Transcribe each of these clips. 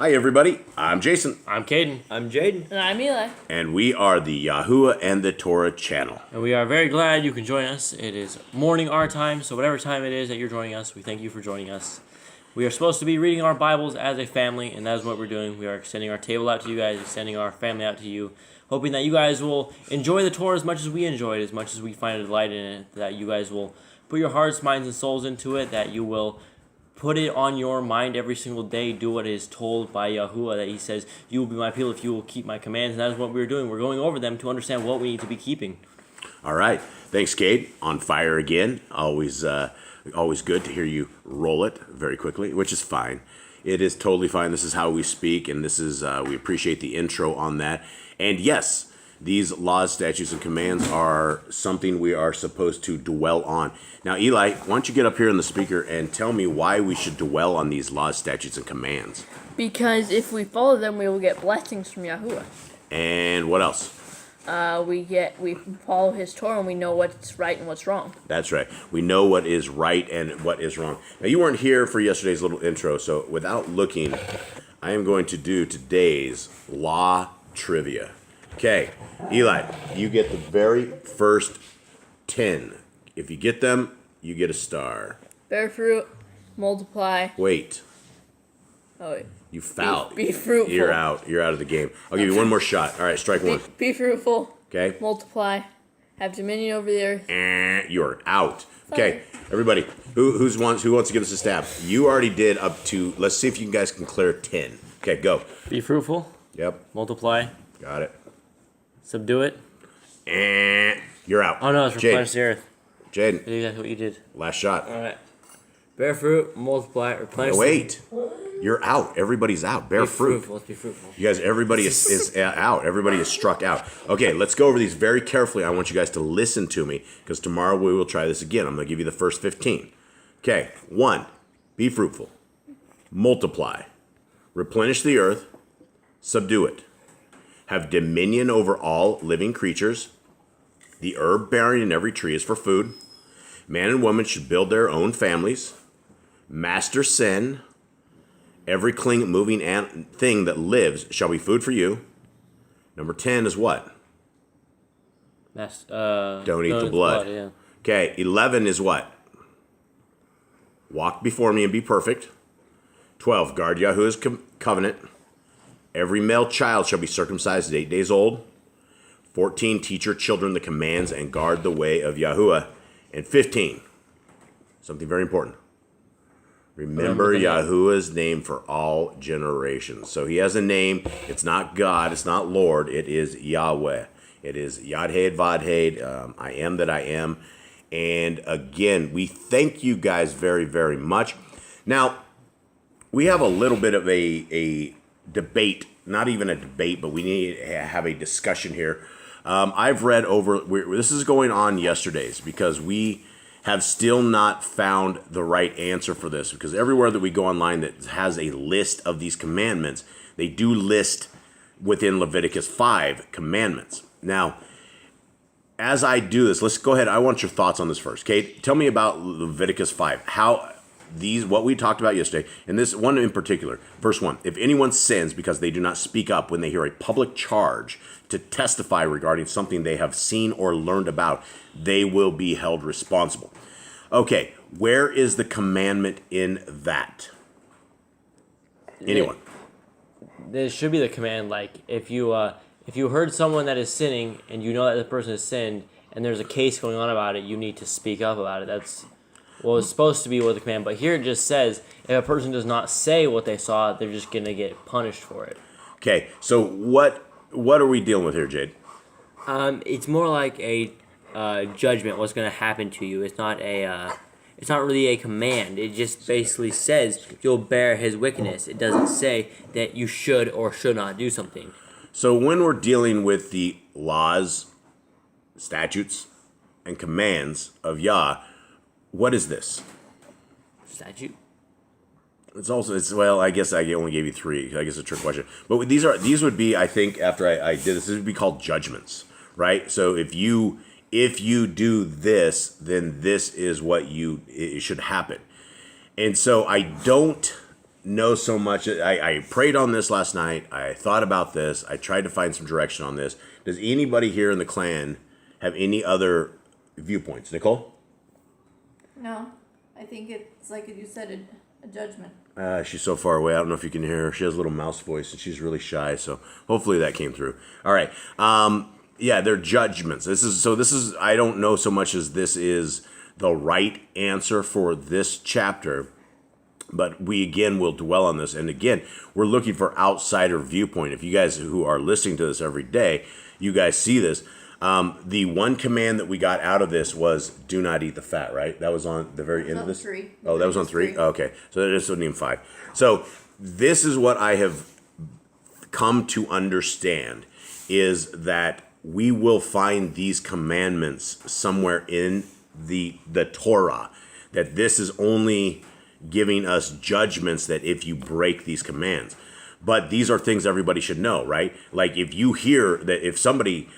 Hi, everybody. I'm Jason. I'm Caden. I'm Jaden. And I'm Eli. And we are the YHWH and the Torah channel. And we are very glad you can join us. It is morning our time, so whatever time it is that you're joining us, we thank you for joining us. We are supposed to be reading our Bibles as a family, and that is what we're doing. We are extending our table out to you guys, extending our family out to you, hoping that you guys will enjoy the Torah as much as we enjoy it, as much as we find a delight in it, that you guys will put your hearts, minds, and souls into it, that you will put it on your mind every single day. Do what is told by Yahuwah, that he says, you will be my people if you will keep my commands. And that is what we're doing. We're going over them to understand what we need to be keeping. All right. Thanks, Cade. On fire again. Always good to hear you roll it very quickly, which is fine. It is totally fine. This is how we speak, and this is we appreciate the intro on that. And yes, these laws, statutes, and commands are something we are supposed to dwell on. Now, Eli, why don't you get up here in the speaker and tell me why we should dwell on these laws, statutes, and commands? Because if we follow them, we will get blessings from Yahuwah. And what else? We follow his Torah and we know what's right and what's wrong. That's right. We know what is right and what is wrong. Now, you weren't here for yesterday's little intro, so without looking, I am going to do today's law trivia. Okay, Eli, you get the very first 10. If you get them, you get a star. Bear fruit, multiply. Wait. Oh, wait. You fouled. Be fruitful. You're out. You're out of the game. I'll give you one more shot. All right, strike one. Be fruitful. Okay. Multiply. Have dominion over the earth. You're out. Okay, everybody, who wants to give us a stab? You already did up to, let's see if you guys can clear 10. Okay, go. Be fruitful. Yep. Multiply. Got it. Subdue it. You're out. Oh, no, it's replenish the earth. Jaden. That's what you did. Last shot. All right. Bear fruit, multiply, replenish. Wait. You're out. Everybody's out. Bear fruit. Fruitful. Let's be fruitful. You guys, everybody is out. Everybody is struck out. Okay, let's go over these very carefully. I want you guys to listen to me because tomorrow we will try this again. I'm going to give you the first 15. Okay, 1, be fruitful. Multiply. Replenish the earth. Subdue it. Have dominion over all living creatures. The herb bearing in every tree is for food. Man and woman should build their own families. Master sin. Every moving thing that lives shall be food for you. Number 10 is what? Don't eat the blood. Yeah. Okay, 11 is what? Walk before me and be perfect. 12, guard Yahuwah's covenant. Every male child shall be circumcised at 8 days old. 14, teach your children the commands and guard the way of Yahuwah. And 15, something very important. Remember Yahuwah's name for all generations. So he has a name. It's not God. It's not Lord. It is Yahweh. It is Yad-Hed, Vad-Hed, I am that I am. And again, we thank you guys very, very much. Now, we have a little bit of a debate, not even a debate, but we need to have a discussion here. I've read over, this is going on yesterday's because we have still not found the right answer for this, because everywhere that we go online that has a list of these commandments, they do list within Leviticus 5 commandments. Now, as I do this, let's go ahead. I want your thoughts on this first. Kate, tell me about Leviticus 5. What we talked about yesterday, and this one in particular, verse 1. If anyone sins because they do not speak up when they hear a public charge to testify regarding something they have seen or learned about, they will be held responsible. Okay, where is the commandment in that? Anyone? There should be the command, like, if you heard someone that is sinning and you know that the person has sinned and there's a case going on about it, you need to speak up about it. That's what it's supposed to be with the command. But here it just says if a person does not say what they saw, they're just going to get punished for it. Okay, so what are we dealing with here, Jade? It's more like a judgment. What's going to happen to you? It's not really a command. It just basically says you'll bear his wickedness. It doesn't say that you should or should not do something. So when we're dealing with the laws, statutes, and commands of Yah, what is this? Statute? Well, I guess I only gave you 3. I guess it's a trick question. But these would be, I think, after I did this would be called judgments, right? So if you do this, then this is what it should happen. And so I don't know so much. I prayed on this last night. I thought about this. I tried to find some direction on this. Does anybody here in the clan have any other viewpoints? Nicole? No, I think it's like you said, a judgment. She's so far away. I don't know if you can hear her. She has a little mouse voice, and she's really shy. So hopefully that came through. All right. Yeah, they're judgments. This is. I don't know so much as this is the right answer for this chapter, but we again will dwell on this. And again, we're looking for outsider viewpoint. If you guys who are listening to this every day, you guys see this. The one command that we got out of this was do not eat the fat, right? That was on the very end of this? 3. Oh, that was on 3? Oh, okay. So this wasn't even 5. So this is what I have come to understand, is that we will find these commandments somewhere in the Torah, that this is only giving us judgments that if you break these commands. But these are things everybody should know, right? Like if you hear that if somebody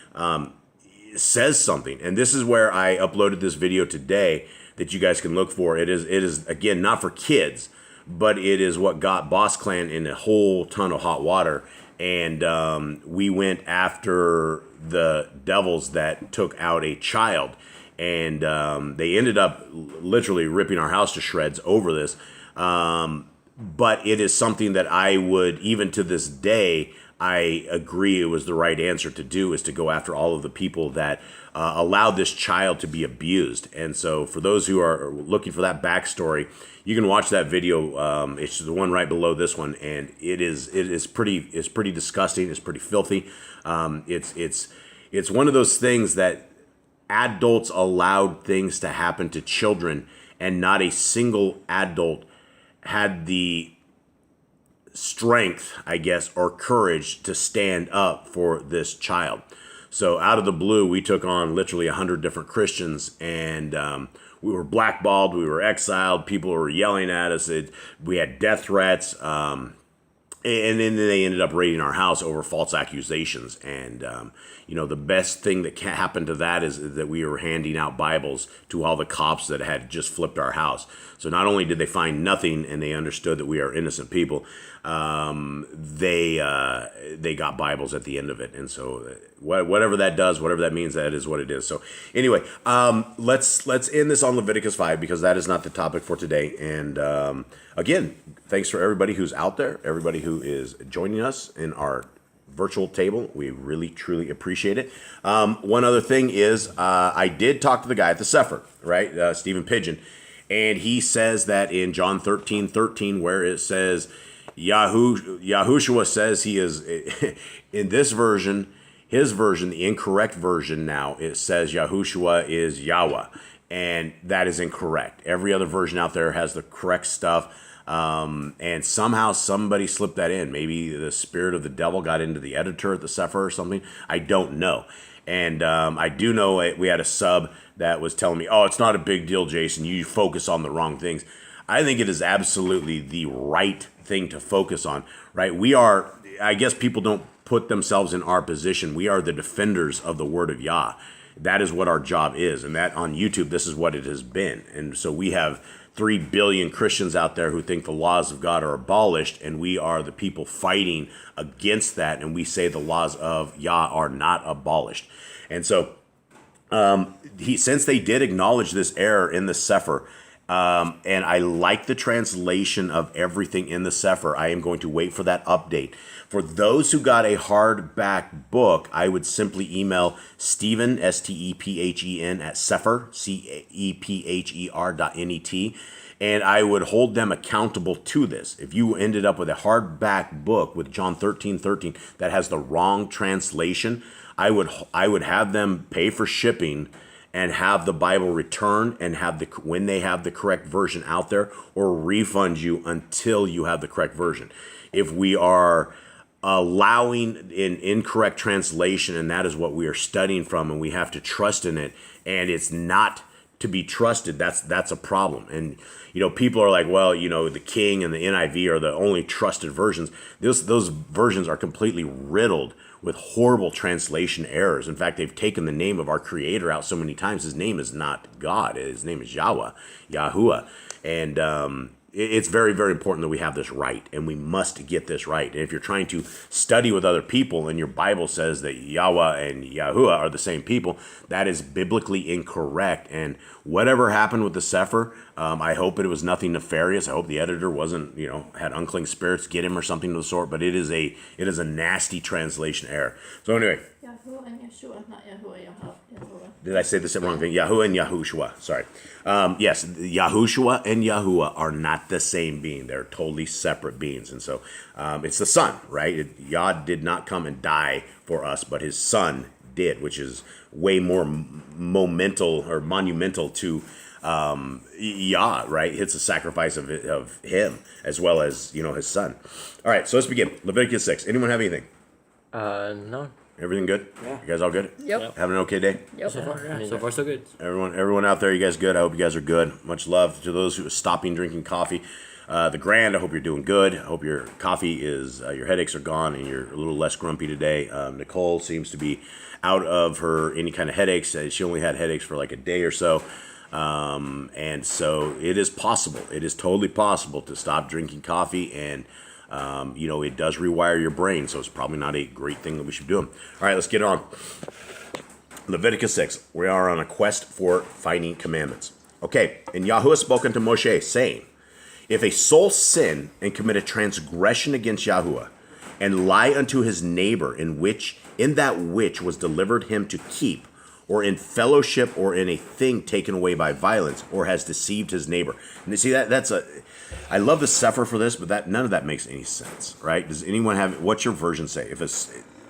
says something, and this is where I uploaded this video today that you guys can look for. It is again not for kids, but it is what got Boss Clan in a whole ton of hot water. And we went after the devils that took out a child, and they ended up literally ripping our house to shreds over this. But it is something that I would, even to this day, I agree it was the right answer to do, is to go after all of the people that allowed this child to be abused. And so for those who are looking for that backstory, you can watch that video. It's the one right below this one, and it is pretty disgusting. It's pretty filthy. It's one of those things that adults allowed things to happen to children, and not a single adult had the strength, I guess, or courage to stand up for this child. So out of the blue, we took on literally 100 different Christians, and we were blackballed, we were exiled, people were yelling at us, we had death threats, and then they ended up raiding our house over false accusations. And the best thing that happened to that is that we were handing out Bibles to all the cops that had just flipped our house. So not only did they find nothing, and they understood that we are innocent people, they got Bibles at the end of it. And so whatever that does, whatever that means, that is what it is. So anyway, let's end this on Leviticus 5, because that is not the topic for today. And again, thanks for everybody who's out there, everybody who is joining us in our virtual table. We really, truly appreciate it. One other thing is, I did talk to the guy at the Sefer, right? Stephen Pigeon. And he says that in John 13:13, where it says, Yahushua says he is, in this version, his version, the incorrect version now, it says Yahushua is Yahweh. And that is incorrect. Every other version out there has the correct stuff. And somehow somebody slipped that in. Maybe the spirit of the devil got into the editor at the Sefer or something. I don't know. And I do know we had a sub that was telling me, oh, it's not a big deal, Jason. You focus on the wrong things. I think it is absolutely the right thing to focus on, right? We are, I guess people don't put themselves in our position. We are the defenders of the word of Yah. That is what our job is. And that on YouTube, this is what it has been. And so we have 3 billion Christians out there who think the laws of God are abolished, and we are the people fighting against that, and we say the laws of Yah are not abolished. And so since they did acknowledge this error in the Sefer, and I like the translation of everything in the Sefer, I am going to wait for that update. For those who got a hardback book, I would simply email Stephen, Stephen, at Sefer, Cepher.net, and I would hold them accountable to this. If you ended up with a hardback book with John 13:13 that has the wrong translation, I would have them pay for shipping and have the Bible returned, and when they have the correct version out there, or refund you until you have the correct version. If we are allowing an incorrect translation, and that is what we are studying from, and we have to trust in it, and it's not to be trusted, that's a problem. And people are like, well, the King and the NIV are the only trusted versions. Those versions are completely riddled with horrible translation errors. In fact, they've taken the name of our Creator out so many times. His name is not God. His name is Yahweh, Yahuwah. And it's very, very important that we have this right, and we must get this right. And if you're trying to study with other people and your Bible says that Yahweh and Yahuwah are the same people, that is biblically incorrect. And whatever happened with the Sefer, I hope it was nothing nefarious. I hope the editor wasn't, had unclean spirits get him or something of the sort. But it is a nasty translation error. So anyway. Yahuwah and Yeshua, not Yahuwah, Yahuwah. Did I say the wrong thing? Yahuwah and Yahushua. Sorry. Yes, Yahushua and Yahuwah are not the same being. They're totally separate beings. And so it's the Son, right? Yah did not come and die for us, but his Son did, which is way more monumental to Yah, right? It's a sacrifice of him as well as, his Son. All right, so let's begin. Leviticus 6. Anyone have anything? No. Everything good? Yeah. You guys all good? Yep. Having an okay day? Yep. So far, yeah. So far, so good. Everyone out there, you guys good? I hope you guys are good. Much love to those who are stopping drinking coffee. The Grand, I hope you're doing good. I hope your coffee is, your headaches are gone and you're a little less grumpy today. Nicole seems to be out of any kind of headaches. She only had headaches for like a day or so. And so it is possible. It is totally possible to stop drinking coffee and it does rewire your brain, so it's probably not a great thing that we should be doing. All right, let's get on. Leviticus 6. We are on a quest for finding commandments. Okay, and Yahuwah spoke unto Moshe, saying, if a soul sin and commit a transgression against Yahuwah, and lie unto his neighbor in that which was delivered him to keep, or in fellowship, or in a thing taken away by violence, or has deceived his neighbor. And you see, I love the Sefer for this, but none of that makes any sense, right? Does anyone have, what's your version say?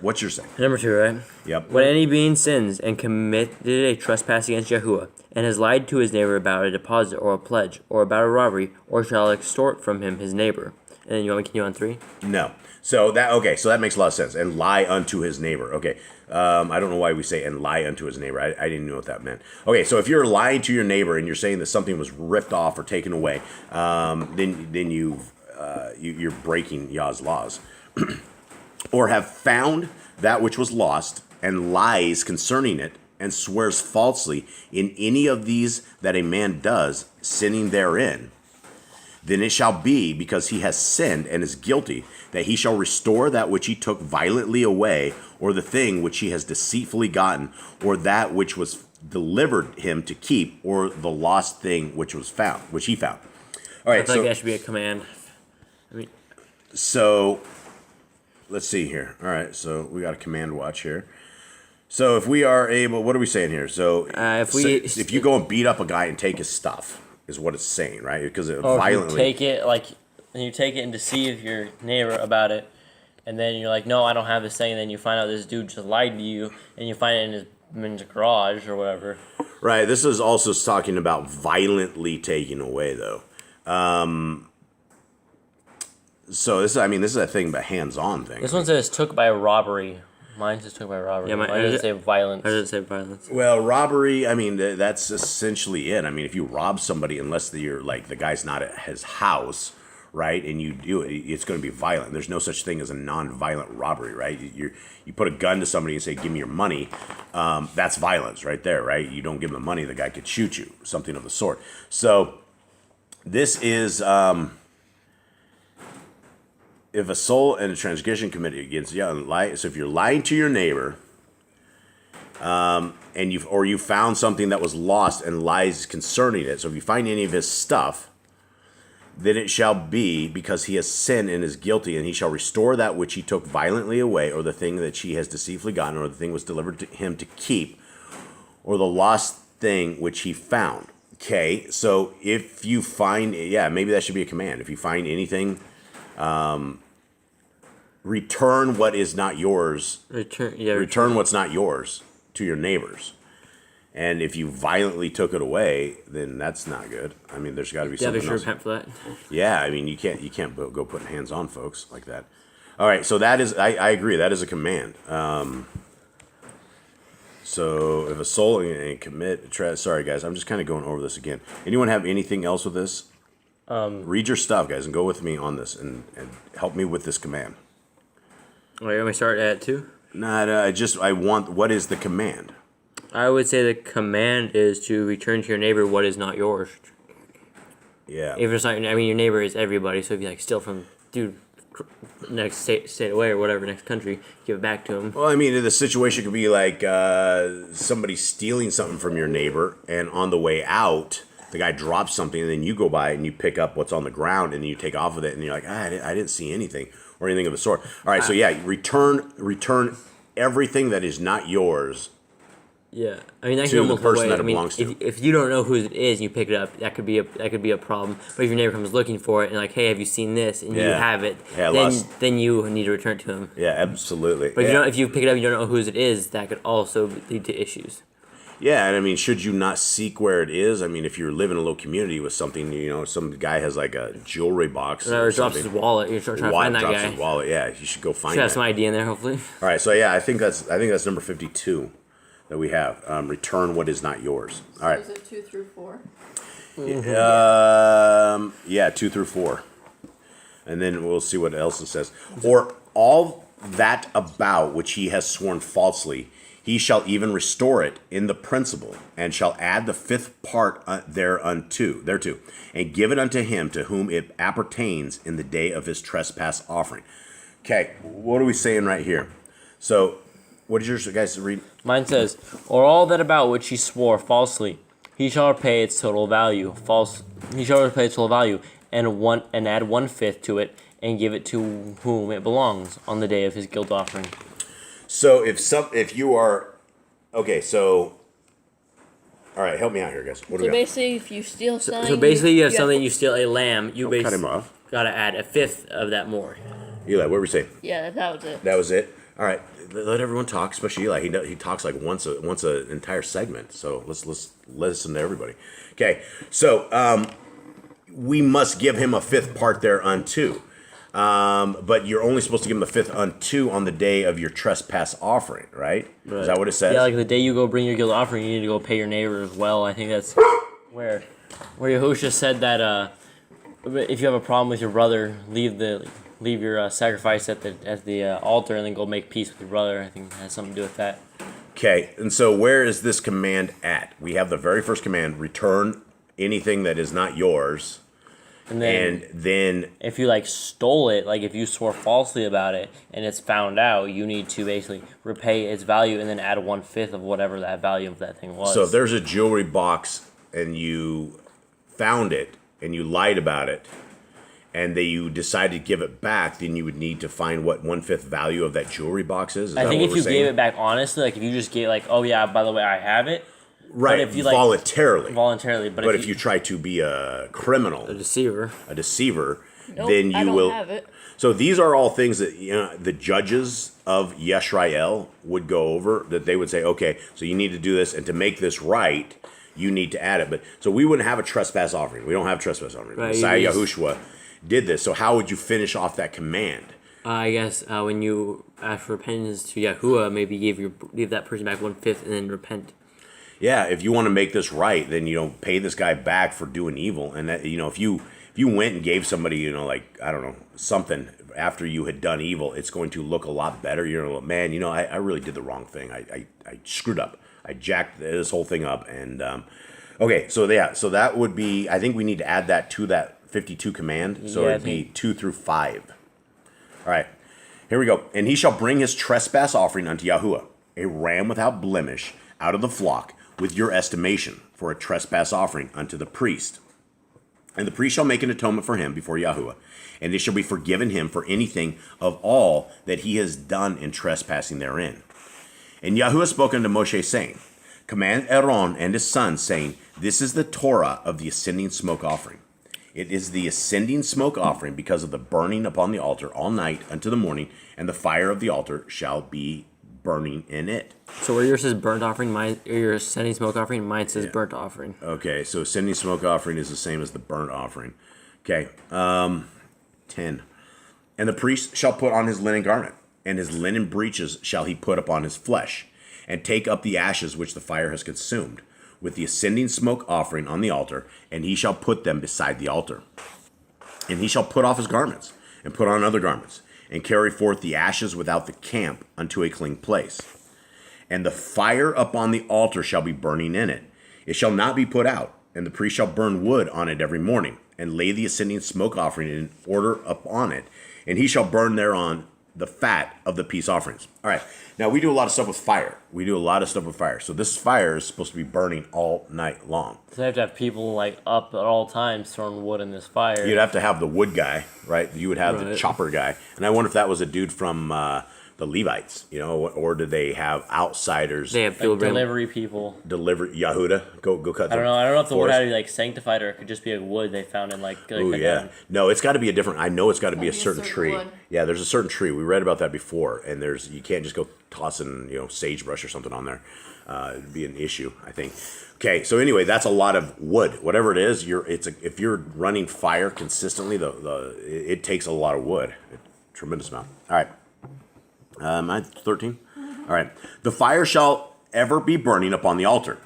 What's your say? Number 2, right? Yep. When any being sins and committed a trespass against Yahuwah, and has lied to his neighbor about a deposit or a pledge, or about a robbery, or shall extort from him his neighbor. And then you want me to continue on 3? No. So that makes a lot of sense. And lie unto his neighbor. Okay. I don't know why we say and lie unto his neighbor. I didn't know what that meant. Okay, so if you're lying to your neighbor and you're saying that something was ripped off or taken away, then you're breaking Yah's laws. Or have found that which was lost and lies concerning it and swears falsely in any of these that a man does, sinning therein. Then it shall be, because he has sinned and is guilty, that he shall restore that which he took violently away, or the thing which he has deceitfully gotten, or that which was delivered him to keep, or the lost thing which he found. All right, I think that should be a command. So let's see here. All right, so we got a command watch here. So if we are able, what are we saying here? So if you go and beat up a guy and take his stuff, is what it's saying, right? Because it violently. You take it and deceive your neighbor about it, and then you're like, no, I don't have this thing, and then you find out this dude just lied to you, and you find it in his garage or whatever. Right. This is also talking about violently taking away, though. So this is a thing, but hands-on thing. This one says took by robbery. Mine says took by robbery. Yeah, mine doesn't say violence. Why does it say violence? Well, robbery, that's essentially it. If you rob somebody, unless you're like the guy's not at his house, right, and you do it, it's going to be violent. There's no such thing as a non-violent robbery, right? You put a gun to somebody and say, give me your money, that's violence right there, right? You don't give him the money, the guy could shoot you, something of the sort. So this is... if a soul and a transgression committed against so if you're lying to your neighbor, and you found something that was lost and lies concerning it, so if you find any of his stuff, then it shall be, because he has sinned and is guilty, and he shall restore that which he took violently away, or the thing that he has deceitfully gotten, or the thing was delivered to him to keep, or the lost thing which he found. Okay, so if you find, maybe that should be a command. If you find anything, return what is not yours. Return what's not yours to your neighbors. And if you violently took it away, then that's not good. There's got to be something else. Repent for that. Yeah, you can't go putting hands on folks like that. All right, so that is, I agree, that is a command. So if a soul and commit, sorry guys, I'm just kind of going over this again. Anyone have anything else with this? Read your stuff, guys, and go with me on this and help me with this command. Wait, let me start at 2? What is the command? I would say the command is to return to your neighbor what is not yours. Yeah. If it's not, I mean, your neighbor is everybody. So if you like steal from dude next state away or whatever, next country, give it back to him. Well, I mean, the situation could be like somebody stealing something from your neighbor, and on the way out, the guy drops something, and then you go by and you pick up what's on the ground, and you take off with it, and you're like, I didn't see anything or anything of the sort. All right, so yeah, return everything that is not yours. Yeah, I mean that To can go the multiple person ways. that it I mean, belongs to. if you don't know who it is and you pick it up, that could be a problem. But if your neighbor comes looking for it and like, hey, have you seen this? And you Yeah. have it, Yeah, then you need to return it to him. Yeah, absolutely. But yeah. if you pick it up and you don't know whose it is, that could also lead to issues. Yeah, and I mean, should you not seek where it is? I mean, if you're living in a little community with something, some guy has like a jewelry box Or drops his wallet, you're trying to find that drops guy. his wallet. Yeah, you should go find Should have that. some ID in there, hopefully. All right, so yeah, I think that's number 52 that we have. Return what is not yours. All right. Is it 2 through 4? Yeah, 2 through 4, and then we'll see what else it says. Or all that about which he has sworn falsely, he shall even restore it in the principal, and shall add the fifth part thereto, and give it unto him to whom it appertains in the day of his trespass offering. Okay, what are we saying right here? So, what did yours guys read? Mine says, or all that about which he swore falsely, he shall repay its total value. He shall repay its total value, and add 1/5 to it, and give it to whom it belongs on the day of his guilt offering. So if you are okay, so all right, help me out here, guys. What do So we got? basically, if you steal something, So basically, you have something, you steal a lamb, you Cut him basically off. gotta add 1/5 of that more. Eli, what were we saying? Yeah, that was it. That was it. All right, let everyone talk, especially Eli. He talks like once an entire segment. So let's listen to everybody. Okay, so we must give him a fifth part thereunto. But you're only supposed to give him the fifth unto on the day of your trespass offering, right? Is that what it says? Yeah, like the day you go bring your guilt offering, you need to go pay your neighbor as well. I think that's where Yahushua said that if you have a problem with your brother, leave your sacrifice at the altar and then go make peace with your brother. I think it has something to do with that. Okay, and so where is this command at? We have the very first command: return anything that is not yours. And then, And then if you stole it, if you swore falsely about it and it's found out, you need to basically repay its value and then add 1/5 of whatever that value of that thing was. so if there's a jewelry box and you found it and you lied about it, and you decide to give it back, then you would need to find what 1/5 value of that jewelry box is. I think if you gave it back honestly, if you just gave oh yeah, by the way, I have it. right, if you, voluntarily, but but if you try to be a criminal, A deceiver. a deceiver, Nope, then you I don't will. have it. So these are all things that the judges of Yisrael would go over. That they would say, okay, so you need to do this, and to make this right, you need to add it. But so we wouldn't have a trespass offering. We don't have a trespass offering. Right, Messiah you just- Yahushua did this. So how would you finish off that command? I guess when you ask for repentance to Yahuwah, maybe give that person back 1/5 and then repent. Yeah, if you want to make this right, then pay this guy back for doing evil, and that if you went and gave somebody I don't know something after you had done evil, it's going to look a lot better. Man, I really did the wrong thing. I screwed up. I jacked this whole thing up, and okay, so that would be. I think we need to add that to that 52 command, so Yeah, it'd be 2 through 5. All right, here we go. And he shall bring his trespass offering unto Yahuwah, a ram without blemish, out of the flock, with your estimation, for a trespass offering unto the priest. And the priest shall make an atonement for him before Yahuwah, and it shall be forgiven him for anything of all that he has done in trespassing therein. And Yahuwah spoke unto Moshe, saying, Command Aaron and his sons, saying, This is the Torah of the ascending smoke offering. It is the ascending smoke offering because of the burning upon the altar all night unto the morning, and the fire of the altar shall be burning in it. So where yours says burnt offering, your sending smoke offering, mine says burnt offering. Okay, so ascending smoke offering is the same as the burnt offering. Okay, 10. And the priest shall put on his linen garment, and his linen breeches shall he put upon his flesh, and take up the ashes which the fire has consumed, with the ascending smoke offering on the altar, and he shall put them beside the altar. And he shall put off his garments, and put on other garments, and carry forth the ashes without the camp unto a clean place. And the fire upon the altar shall be burning in it. It shall not be put out, and the priest shall burn wood on it every morning, and lay the ascending smoke offering in order upon it, and he shall burn thereon the fat of the peace offerings. All right. Now, we do a lot of stuff with fire. So this fire is supposed to be burning all night long. So they have to have people like up at all times throwing wood in this fire. You'd have to have the wood guy, right? You would have the chopper guy. And I wonder if that was a dude from the Levites, or did they have outsiders? They have Like delivery people. Yahuda, go cut. I don't know if the wood had to be like sanctified or it could just be a wood they found in like. Oh cut yeah, down. no, it's got to be a different. I know it's got to be a Gotta be a certain certain tree. wood. Yeah, there's a certain tree. We read about that before, and you can't just go tossing sagebrush or something on there. It'd be an issue, I think. Okay, so anyway, that's a lot of wood. Whatever it is, if you're running fire consistently, it takes a lot of wood, a tremendous amount. All right. 13. All right. The fire shall ever be burning upon the altar.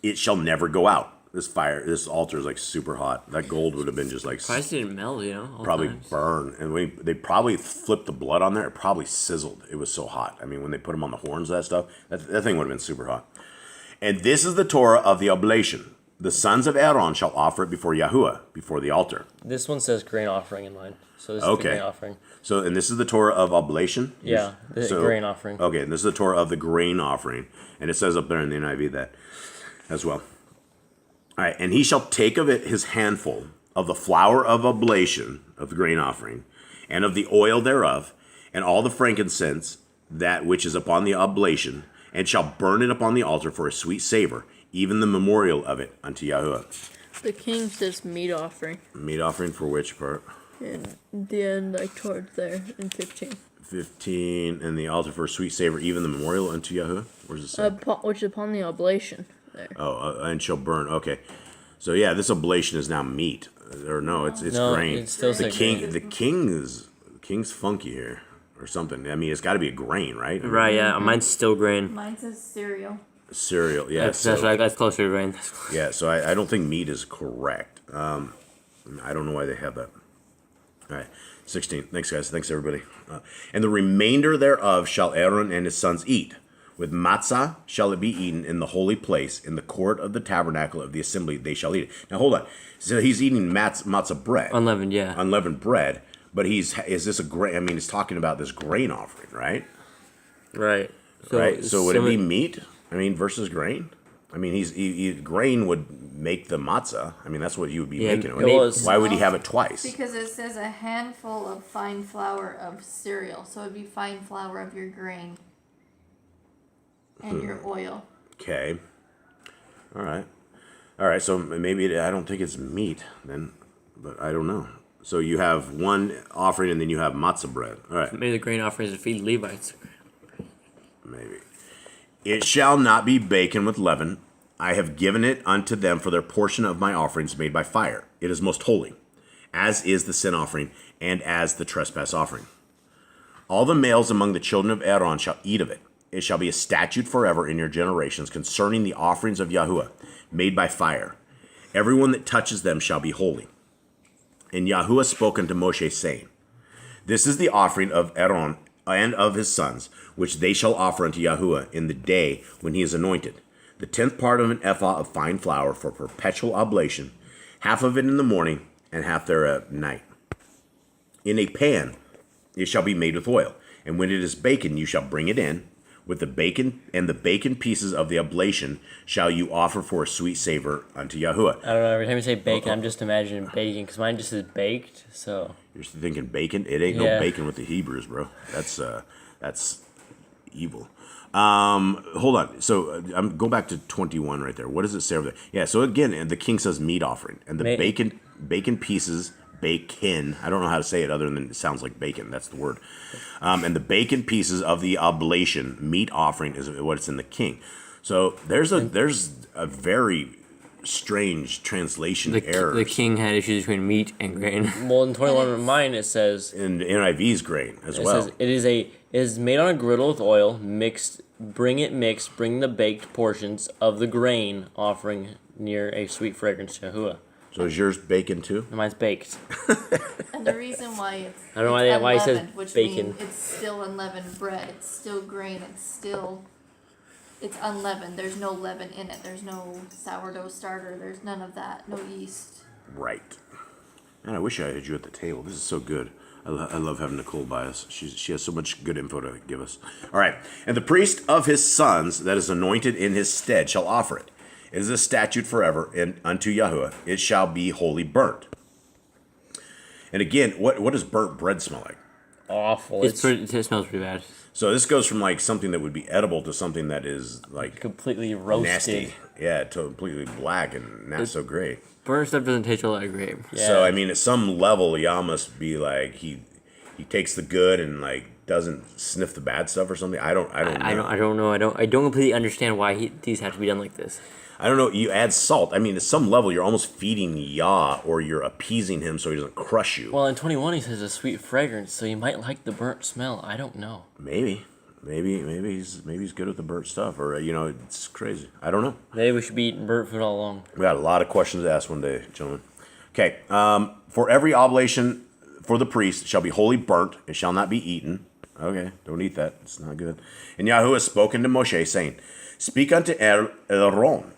It shall never go out. This altar is like super hot. That gold would have been just like Price didn't melt, all probably times. burn. And they probably flipped the blood on there. It probably sizzled. It was so hot. I mean, when they put them on the horns, that stuff, that thing would have been super hot. And this is the Torah of the oblation. The sons of Aaron shall offer it before Yahuwah, before the altar. This one says grain offering in mine. So this is the grain offering. So, and this is the Torah of oblation? Yeah, the grain offering. Okay, and this is the Torah of the grain offering. And it says up there in the NIV that as well. All right, and he shall take of it his handful of the flour of oblation, of the grain offering, and of the oil thereof, and all the frankincense, that which is upon the oblation, and shall burn it upon the altar for a sweet savor, even the memorial of it unto Yahuwah. The king says meat offering. Meat offering for which part? In the end, like towards there in 15. 15, and the altar for a sweet savor, even the memorial unto Yahuwah? Where's it say? Which is upon the oblation. There. And shall burn. Okay. So yeah, this oblation is now meat. Or no, it's No, grain. it's still the grain. king's funky here. Or something. I mean, it's got to be a grain, right? Right, yeah. Mine's still grain. Mine says cereal. Cereal, yeah. That's closer to grain. Yeah, so I don't think meat is correct. I don't know why they have that. All right, 16. Thanks, guys. Thanks, everybody. And the remainder thereof shall Aaron and his sons eat. With matzah shall it be eaten in the holy place, in the court of the tabernacle of the assembly they shall eat it. Now, hold on. So he's eating matzah bread. Unleavened, yeah. Unleavened bread. But is this a grain? I mean, he's talking about this grain offering, right? Right. So would it be meat? I mean, versus grain? I mean, grain would make the matzah. I mean, that's what you would be making it with. Why would he have it twice? Because it says a handful of fine flour of cereal. So it'd be fine flour of your grain and your oil. Okay. All right. So maybe I don't think it's meat then, but I don't know. So you have one offering and then you have matzah bread. All right. Maybe the grain offerings to feed Levites. Maybe. It shall not be baken with leaven. I have given it unto them for their portion of my offerings made by fire. It is most holy, as is the sin offering and as the trespass offering. All the males among the children of Aaron shall eat of it. It shall be a statute forever in your generations concerning the offerings of Yahuwah, made by fire. Everyone that touches them shall be holy. And Yahuwah spoke unto Moshe, saying, This is the offering of Aaron and of his sons, which they shall offer unto Yahuwah in the day when he is anointed. The 10th part of an ephah of fine flour for perpetual oblation, half of it in the morning, and half there at night. In a pan it shall be made with oil, and when it is baken you shall bring it in. With the bacon and the bacon pieces of the oblation shall you offer for a sweet savor unto Yahuwah. I don't know. Every time you say bacon, I'm just imagining bacon because mine just says baked. So You're thinking bacon? It ain't no bacon with the Hebrews, bro. That's evil. Hold on. So go back to 21 right there. What does it say over there? Yeah. So again, the king says meat offering, and the bacon pieces. Bacon. I don't know how to say it other than it sounds like bacon. That's the word. And the bacon pieces of the oblation, meat offering, is what's in the king. So there's a very strange translation error. The king had issues between meat and grain. well, in 21 of mine it says in NIV's grain as it well. says it is made on a griddle with oil mixed. Bring the baked portions of the grain offering near a sweet fragrance to Yahuwah. So is yours bacon too? Mine's baked. And the reason why it's I don't know why it says unleavened, which bacon. means it's still unleavened bread. It's still grain. It's unleavened. There's no leaven in it. There's no sourdough starter. There's none of that. No yeast. Right. Man, I wish I had you at the table. This is so good. I love having Nicole by us. She has so much good info to give us. All right. And the priest of his sons that is anointed in his stead shall offer it. It is a statute forever, and unto Yahuwah it shall be wholly burnt. And again, what does burnt bread smell like? Awful. It smells pretty bad. So this goes from like something that would be edible to something that is like completely roasted. nasty. Yeah, completely black and not so great. Burnt stuff doesn't taste all that great. Yeah. So I mean, at some level, Yah must be like he takes the good and like doesn't sniff the bad stuff or something. I don't know. I don't completely understand why these have to be done like this. I don't know. You add salt. I mean, at some level, you're almost feeding Yah, or you're appeasing him so he doesn't crush you. Well, in 21 he says a sweet fragrance, so you might like the burnt smell. I don't know. Maybe he's good with the burnt stuff, or it's crazy. I don't know. Maybe we should be eating burnt food all along. We got a lot of questions to ask one day, gentlemen. Okay. For every oblation for the priest shall be wholly burnt; it shall not be eaten. Okay, don't eat that; it's not good. And Yahuwah has spoken to Moshe, saying, "Speak unto Aaron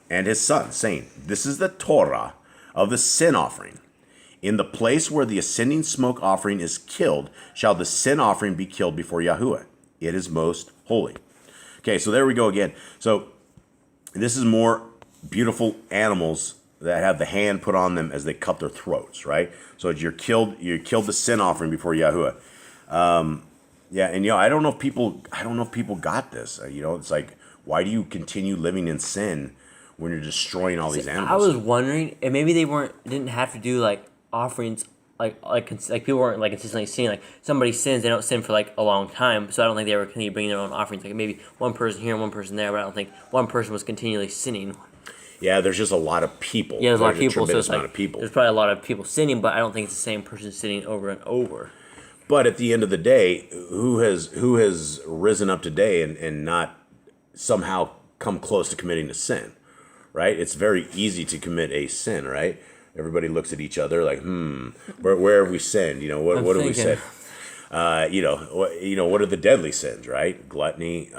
and his son, saying, This is the Torah of the sin offering. In the place where the ascending smoke offering is killed, shall the sin offering be killed before Yahuwah. It is most holy." Okay, so there we go again. So this is more beautiful animals that have the hand put on them as they cut their throats, right? So you killed the sin offering before Yahuwah. Yeah, and I don't know if people got this. It's like, why do you continue living in sin when you're destroying all these animals? I was wondering, and maybe they didn't have to do like offerings, like people weren't like consistently sinning. Like somebody sins, they don't sin for like a long time. So I don't think they were continuing bringing their own offerings. Like maybe one person here and one person there, but I don't think one person was continually sinning. Yeah, there's just a lot of people. Yeah, there's a lot of people. So Tremendous it's amount like of people. there's probably a lot of people sinning, but I don't think it's the same person sinning over and over. But at the end of the day, who has risen up today and not somehow come close to committing a sin, right? It's very easy to commit a sin, right? Everybody looks at each other like, where have we sinned? What have we said? What are the deadly sins, right? Gluttony,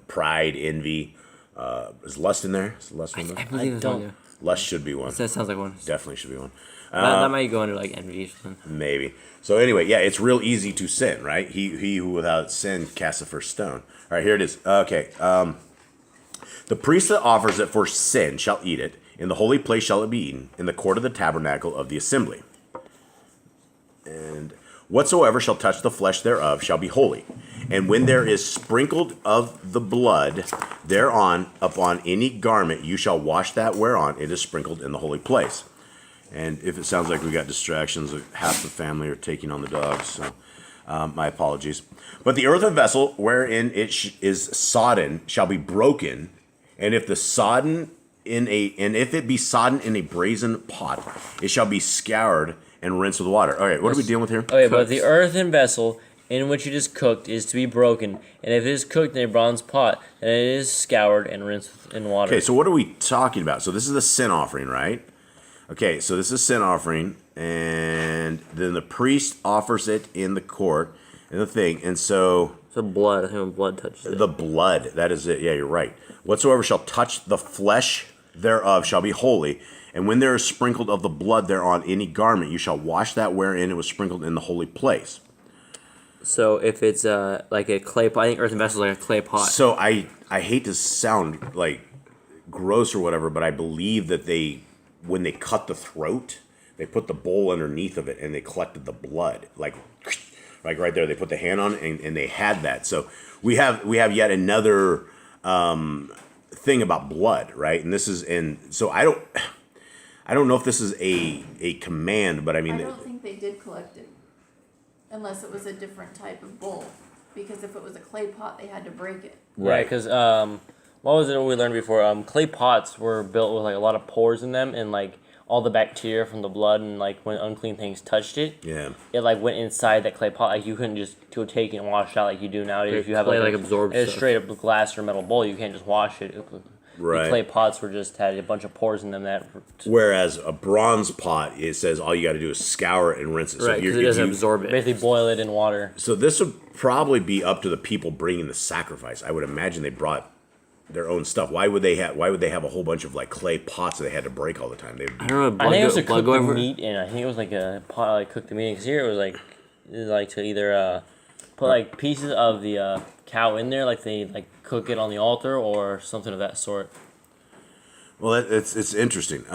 pride, envy. Is lust in there? Is lust in there? I believe it's one. Yeah. Lust should be one. That sounds like one. Definitely should be one. That might go into like envy or something. Maybe. So anyway, yeah, it's real easy to sin, right? He who without sin casts the first stone. All right, here it is. Okay. The priest that offers it for sin shall eat it. In the holy place shall it be eaten, in the court of the tabernacle of the assembly. And whatsoever shall touch the flesh thereof shall be holy. And when there is sprinkled of the blood thereon upon any garment, you shall wash that whereon it is sprinkled in the holy place. And if it sounds like we got distractions, half the family are taking on the dogs, so my apologies. But the earthen vessel wherein it is sodden shall be broken, and if it be sodden in a brazen pot, it shall be scoured and rinsed with water. All right, what are we dealing with here? Okay, but the earthen vessel in which it is cooked is to be broken, and if it is cooked in a bronze pot, then it is scoured and rinsed in water. Okay, so what are we talking about? So this is the sin offering, right? Okay, so this is sin offering, and then the priest offers it in the court, and the thing, and so... So blood, I think when blood touches it. The blood, that is it. Yeah, you're right. Whatsoever shall touch the flesh thereof shall be holy, and when there is sprinkled of the blood thereon any garment, you shall wash that wherein it was sprinkled in the holy place. So if it's like a clay pot, I think earthen vessel is like a clay pot. So I hate to sound like gross or whatever, but I believe that when they cut the throat, they put the bowl underneath of it and they collected the blood, like right there. They put the hand on it and they had that. So we have yet another thing about blood, right? And this is so I don't know if this is a command, but I mean, I don't think they did collect it, unless it was a different type of bowl. Because if it was a clay pot, they had to break it. Right, because what was it we learned before? Clay pots were built with like a lot of pores in them, and like all the bacteria from the blood and like when unclean things touched it, it like went inside that clay pot. Like you couldn't just go take it and wash it out like you do nowadays. If you have like absorbed a straight up glass or metal bowl, you can't just wash it. Right. The clay pots had a bunch of pores in them that. Whereas a bronze pot, it says all you got to do is scour it and rinse it. Right, because it doesn't absorb it. Basically, boil it in water. So this would probably be up to the people bringing the sacrifice. I would imagine they brought stuff. Why would they have a whole bunch of like clay pots that they had to break all the time? I don't know. I think it was to blood cook go the everywhere? meat in. I think it was like a pot like cook the meat. Because here it was like to either put like pieces of the cow in there, like they like cook it on the altar or something of that sort. Well, it's interesting.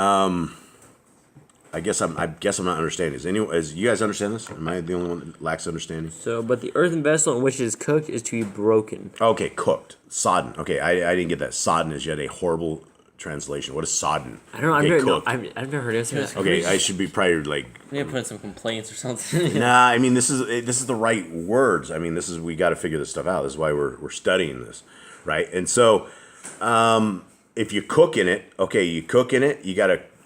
I guess I'm not understanding. Is you guys understand this? Am I the only one that lacks understanding? So, but the earthen vessel in which it is cooked is to be broken. Okay, cooked, sodden. Okay, I didn't get that. Sodden is yet a horrible translation. What is sodden? I don't know. Okay, I've cooked. never heard of this. Okay, I should be probably like. We need to put in some complaints or something. Nah, I mean this is the right words. I mean we got to figure this stuff out. This is why we're studying this, right? And so, if you cook in it,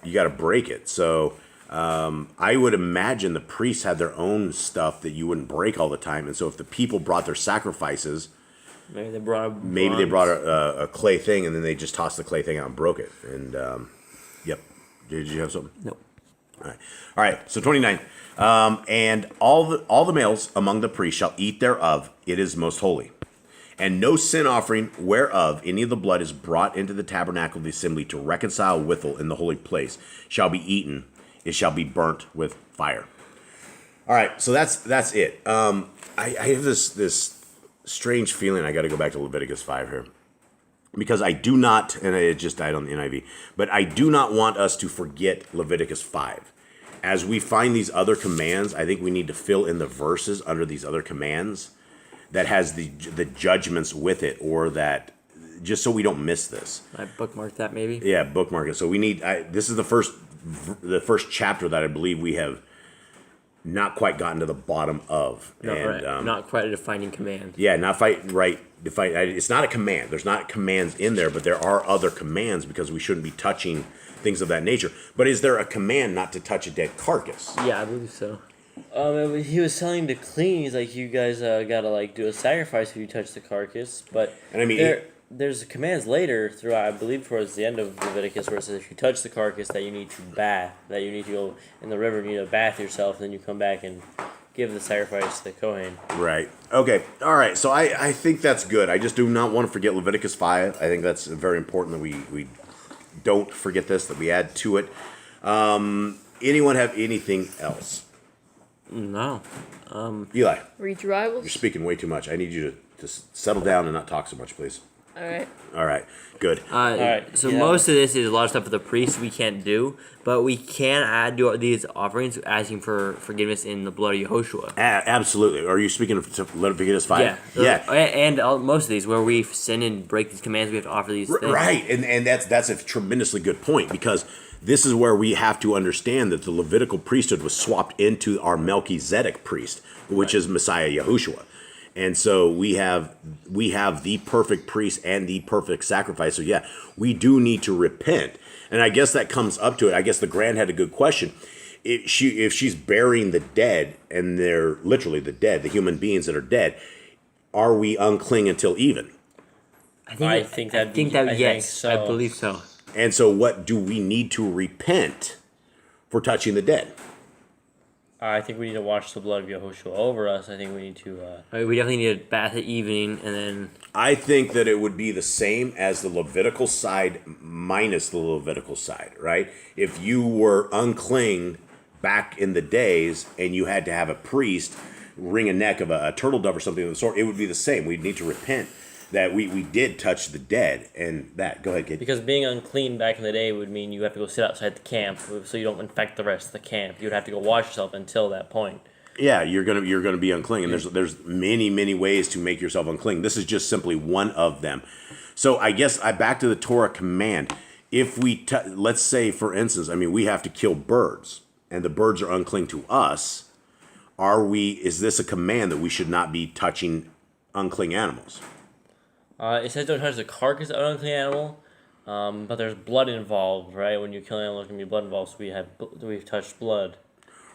you gotta break it. So I would imagine the priests had their own stuff that you wouldn't break all the time. And so if the people brought their sacrifices, Maybe they brought a clay thing, and then they just tossed the clay thing out and broke it. And yep, did you have something? No. All right. So 29, and all the males among the priests shall eat thereof. It is most holy. And no sin offering whereof any of the blood is brought into the tabernacle of the assembly to reconcile withal in the holy place shall be eaten. It shall be burnt with fire. All right, so that's it. I have this strange feeling. I got to go back to Leviticus 5 here, because I do not, and it just died on the NIV, but I do not want us to forget Leviticus 5. As we find these other commands, I think we need to fill in the verses under these other commands that has the judgments with it, or that, just so we don't miss this. I bookmarked that maybe. Yeah, bookmark it. So we need. This is the first chapter that I believe we have not quite gotten to the bottom of. Not quite a defining command. Yeah, not fight right. It's not a command. There's not commands in there, but there are other commands because we shouldn't be touching things of that nature. But is there a command not to touch a dead carcass? Yeah, I believe so. He was telling to clean. He's like, you guys gotta like do a sacrifice if you touch the carcass. But And I mean, there's commands later throughout, I believe towards the end of Leviticus, where it says if you touch the carcass that you need to bath, that you need to go in the river, you need to bath yourself, then you come back and give the sacrifice to the Kohen. Right. Okay. All right. So I think that's good. I just do not want to forget Leviticus 5. I think that's very important that we don't forget this, that we add to it. Anyone have anything else? No. Eli, Read your Bibles. you're speaking way too much. I need you to settle down and not talk so much, please. All right. All right. Good. right, So yeah. most of this is a lot of stuff for the priests we can't do, but we can add to these offerings asking for forgiveness in the blood of Yehoshua. Absolutely. Are you speaking of Leviticus 5? Yeah. Yeah. And most of these where we sin and break these commands, we have to offer these things. Right. And that's a tremendously good point, because this is where we have to understand that the Levitical priesthood was swapped into our Melchizedek priest, which is Messiah Yahushua. And so we have the perfect priest and the perfect sacrifice. So yeah, we do need to repent. And I guess that comes up to it. I guess the Grand had a good question. If she's burying the dead, and they're literally the dead, the human beings that are dead, are we unclean until even? I think so. I believe so. And so what do we need to repent for touching the dead? I think we need to wash the blood of Yehoshua over us. I think we need to. We definitely need a bath at evening, and then I think that it would be the same as the Levitical side minus the Levitical side, right? If you were unclean back in the days and you had to have a priest wring a neck of a turtle dove or something of the sort, it would be the same. We'd need to repent that we did touch the dead, and that. Go ahead, kid. Because being unclean back in the day would mean you have to go sit outside the camp, so you don't infect the rest of the camp. You would have to go wash yourself until that point. Yeah, you're gonna be unclean, and there's many ways to make yourself unclean. This is just simply one of them. So I guess back to the Torah command. If we let's say, for instance, I mean, we have to kill birds, and the birds are unclean to us. Is this a command that we should not be touching unclean animals? It says don't touch the carcass of an unclean animal, but there's blood involved, right? When you kill an animal, there's going to be blood involved, so we've touched blood.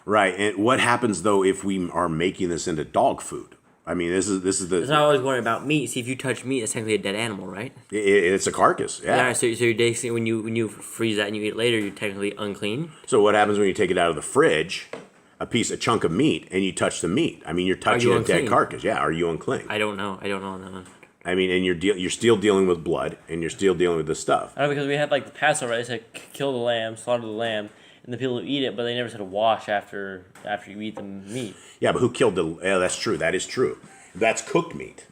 Right, and what happens though if we are making this into dog food? I mean, this is the. That's not always worrying about meat. See, if you touch meat, it's technically a dead animal, right? It's a carcass. Yeah. So you're basically when you freeze that and you eat it later, you're technically unclean. So what happens when you take it out of the fridge, a chunk of meat, and you touch the meat? I mean, you're touching a dead carcass. Yeah. Are you unclean? I don't know on that one. I mean, and you're still dealing with blood, and you're still dealing with this stuff. I know, because we had like the Passover, they said kill the lamb, slaughter the lamb, and the people who eat it, but they never said wash after you eat the meat. Yeah, but who killed the? Yeah, that's true. That is true. That's cooked meat.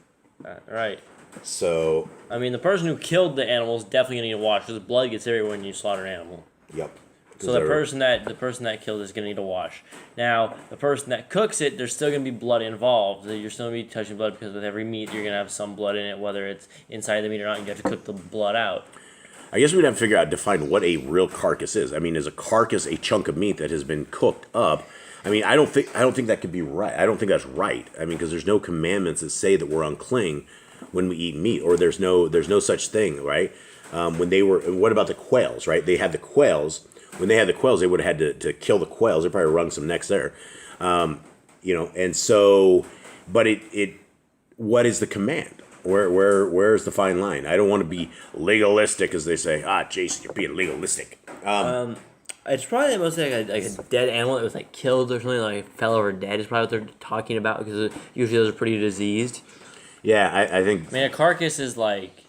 Right. So. I mean, the person who killed the animal is definitely gonna need to wash, because blood gets everywhere when you slaughter an animal. Yep. So the person that killed is gonna need to wash. Now, the person that cooks it, there's still gonna be blood involved. You're still gonna be touching blood, because with every meat, you're gonna have some blood in it, whether it's inside the meat or not. And you have to cook the blood out. I guess we'd have to figure out, define what a real carcass is. I mean, is a carcass a chunk of meat that has been cooked up? I mean, I don't think that could be right. I don't think that's right. I mean, because there's no commandments that say that we're unclean when we eat meat, or there's no such thing, right? What about the quails, right? They had the quails. When they had the quails, they would have had to kill the quails. They probably wrung some necks there, and so, but what is the command? Where's the fine line? I don't want to be legalistic, as they say. Jason, you're being legalistic. It's probably mostly like a dead animal that was like killed or something, like fell over dead. Is probably what they're talking about, because usually those are pretty diseased. Yeah, I think. I mean, a carcass is like,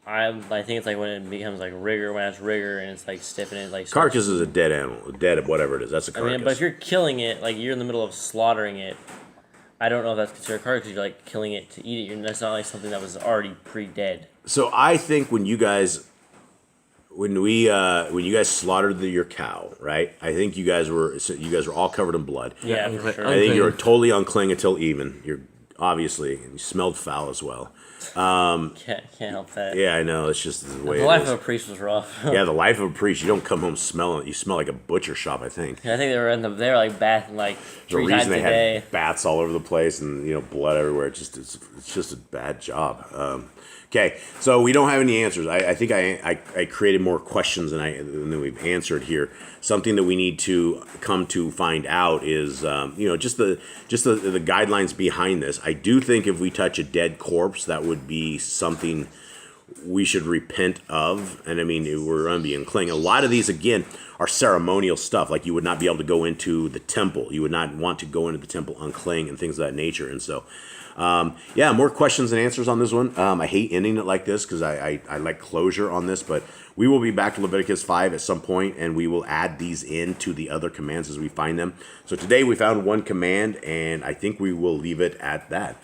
I think it's like when it becomes like rigor, when it's rigor and it's like stiff and it like. Carcass is a dead animal, whatever it is. That's a carcass. I mean, but if you're killing it, like you're in the middle of slaughtering it, I don't know if that's considered a carcass. You're like killing it to eat it. That's not like something that was already pre-dead. So I think when you guys slaughtered your cow, right? I think you guys were all covered in blood. Yeah, for sure. I think you were totally unclean until even. You're obviously, and you smelled foul as well. Can't help that. Yeah, I know. It's just the way The life of a priest was rough. Yeah, the life of a priest. You don't come home smelling. You smell like a butcher shop, I think. Yeah, I think they were like bathing like There's 3 times a they day. had bats all over the place and blood everywhere. It's just a bad job. Okay, so we don't have any answers. I think I created more questions than we've answered here. Something that we need to come to find out is just the guidelines behind this. I do think if we touch a dead corpse, that would be something we should repent of. And I mean, we're going to be unclean. A lot of these, again, are ceremonial stuff. Like you would not be able to go into the temple. You would not want to go into the temple unclean and things of that nature. And so, more questions and answers on this one. I hate ending it like this because I like closure on this, but we will be back to Leviticus 5 at some point, and we will add these into the other commands as we find them. So today we found one command, and I think we will leave it at that.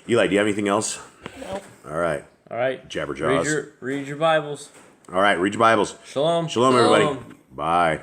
Eli, do you have anything else? Nope. All right. Jabberjaws. Read your Bibles. All right, read your Bibles. Shalom. Shalom, everybody. Bye.